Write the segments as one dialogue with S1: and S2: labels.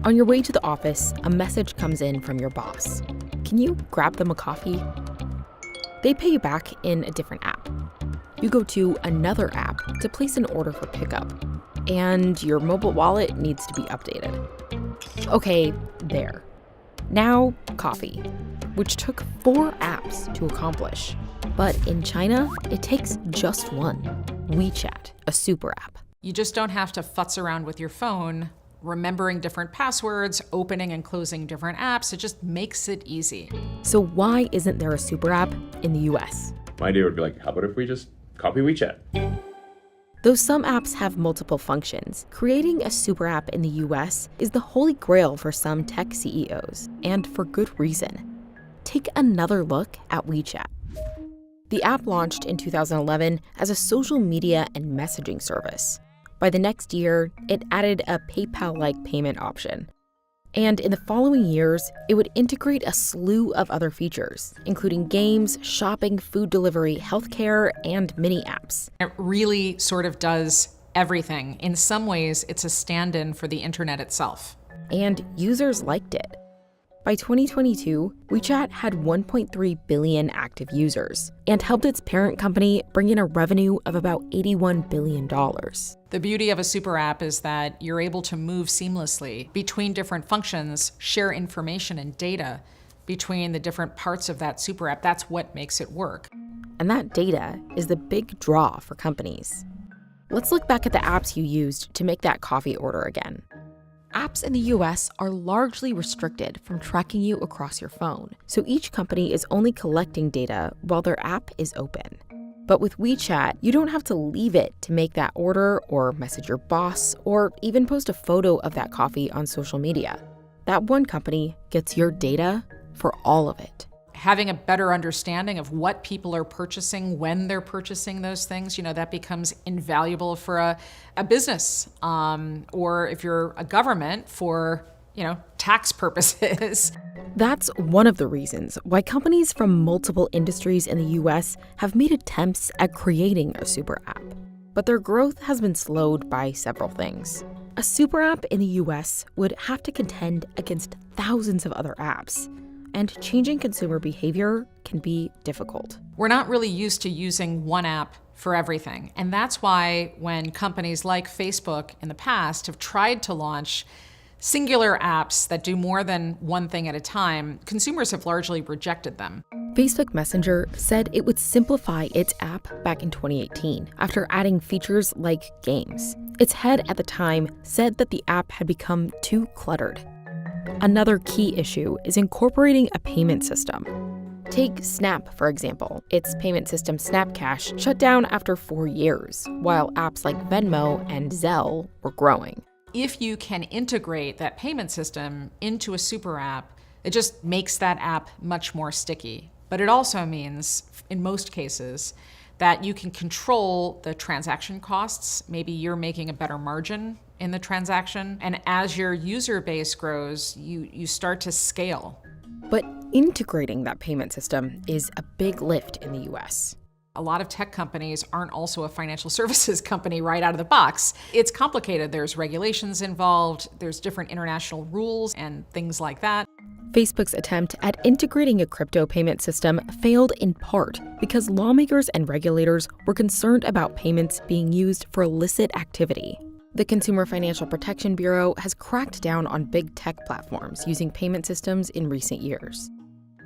S1: On your way to the office, a message comes in from your boss. Can you grab them a coffee? They pay you back in a different app. You go to another app to place an order for pickup, and your mobile wallet needs to be updated. Okay, there. Now, coffee, which took 4 apps to accomplish. But in China, it takes just one, WeChat, a super app.
S2: You just don't have to futz around with your phone, remembering different passwords, opening and closing different apps. It just makes it easy.
S1: So why isn't there a super app in the US?
S3: My idea would be like, how about if we just copy WeChat?
S1: Though some apps have multiple functions, creating a super app in the US is the holy grail for some tech CEOs, and for good reason. Take another look at WeChat. The app launched in 2011 as a social media and messaging service. By the next year, it added a PayPal-like payment option. And in the following years, it would integrate a slew of other features, including games, shopping, food delivery, healthcare, and mini apps.
S2: It really sort of does everything. In some ways, it's a stand-in for the internet itself.
S1: And users liked it. By 2022, WeChat had 1.3 billion active users and helped its parent company bring in a revenue of about $81 billion.
S2: The beauty of a super app is that you're able to move seamlessly between different functions, share information and data between the different parts of that super app. That's what makes it work.
S1: And that data is the big draw for companies. Let's look back at the apps you used to make that coffee order again. Apps in the US are largely restricted from tracking you across your phone, so each company is only collecting data while their app is open. But with WeChat, you don't have to leave it to make that order or message your boss or even post a photo of that coffee on social media. That one company gets your data for all of it.
S2: Having a better understanding of what people are purchasing, when they're purchasing those things, that becomes invaluable for a business, or if you're a government for, tax purposes.
S1: That's one of the reasons why companies from multiple industries in the US have made attempts at creating a super app. But their growth has been slowed by several things. A super app in the US would have to contend against thousands of other apps, and changing consumer behavior can be difficult.
S2: We're not really used to using one app for everything. And that's why when companies like Facebook in the past have tried to launch singular apps that do more than one thing at a time, consumers have largely rejected them.
S1: Facebook Messenger said it would simplify its app back in 2018 after adding features like games. Its head at the time said that the app had become too cluttered. Another key issue is incorporating a payment system. Take Snap, for example. Its payment system SnapCash shut down after 4 years, while apps like Venmo and Zelle were growing.
S2: If you can integrate that payment system into a super app, it just makes that app much more sticky. But it also means, in most cases, that you can control the transaction costs. Maybe you're making a better margin in the transaction. And as your user base grows, you start to scale.
S1: But integrating that payment system is a big lift in the US.
S2: A lot of tech companies aren't also a financial services company right out of the box. It's complicated. There's regulations involved, there's different international rules and things like that.
S1: Facebook's attempt at integrating a crypto payment system failed in part because lawmakers and regulators were concerned about payments being used for illicit activity. The Consumer Financial Protection Bureau has cracked down on big tech platforms using payment systems in recent years.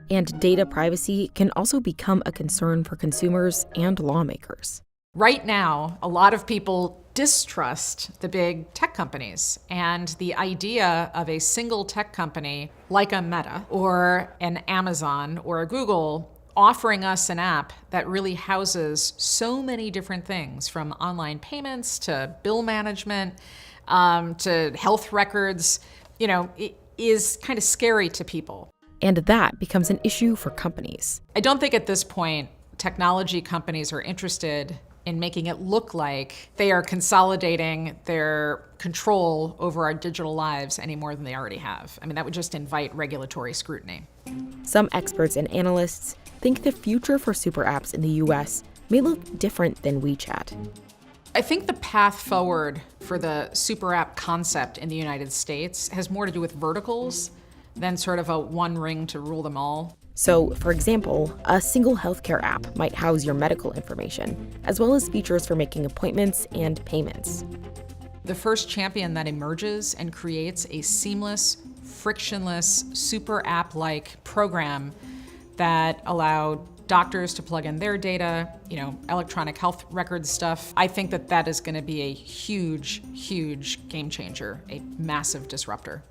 S1: And data privacy can also become a concern for consumers and lawmakers.
S2: Right now, a lot of people distrust the big tech companies, and the idea of a single tech company like a Meta or an Amazon or a Google offering us an app that really houses so many different things, from online payments to bill management to health records, it is kind of scary to people.
S1: And that becomes an issue for companies.
S2: I don't think at this point technology companies are interested in making it look like they are consolidating their control over our digital lives any more than they already have. I mean, that would just invite regulatory scrutiny.
S1: Some experts and analysts think the future for super apps in the US may look different than WeChat.
S2: I think the path forward for the super app concept in the United States has more to do with verticals than sort of a one ring to rule them all.
S1: So, for example, a single healthcare app might house your medical information, as well as features for making appointments and payments.
S2: The first champion that emerges and creates a seamless, frictionless, super app-like program that allowed doctors to plug in their data, electronic health record stuff. I think that is going to be a huge, huge game changer, a massive disruptor.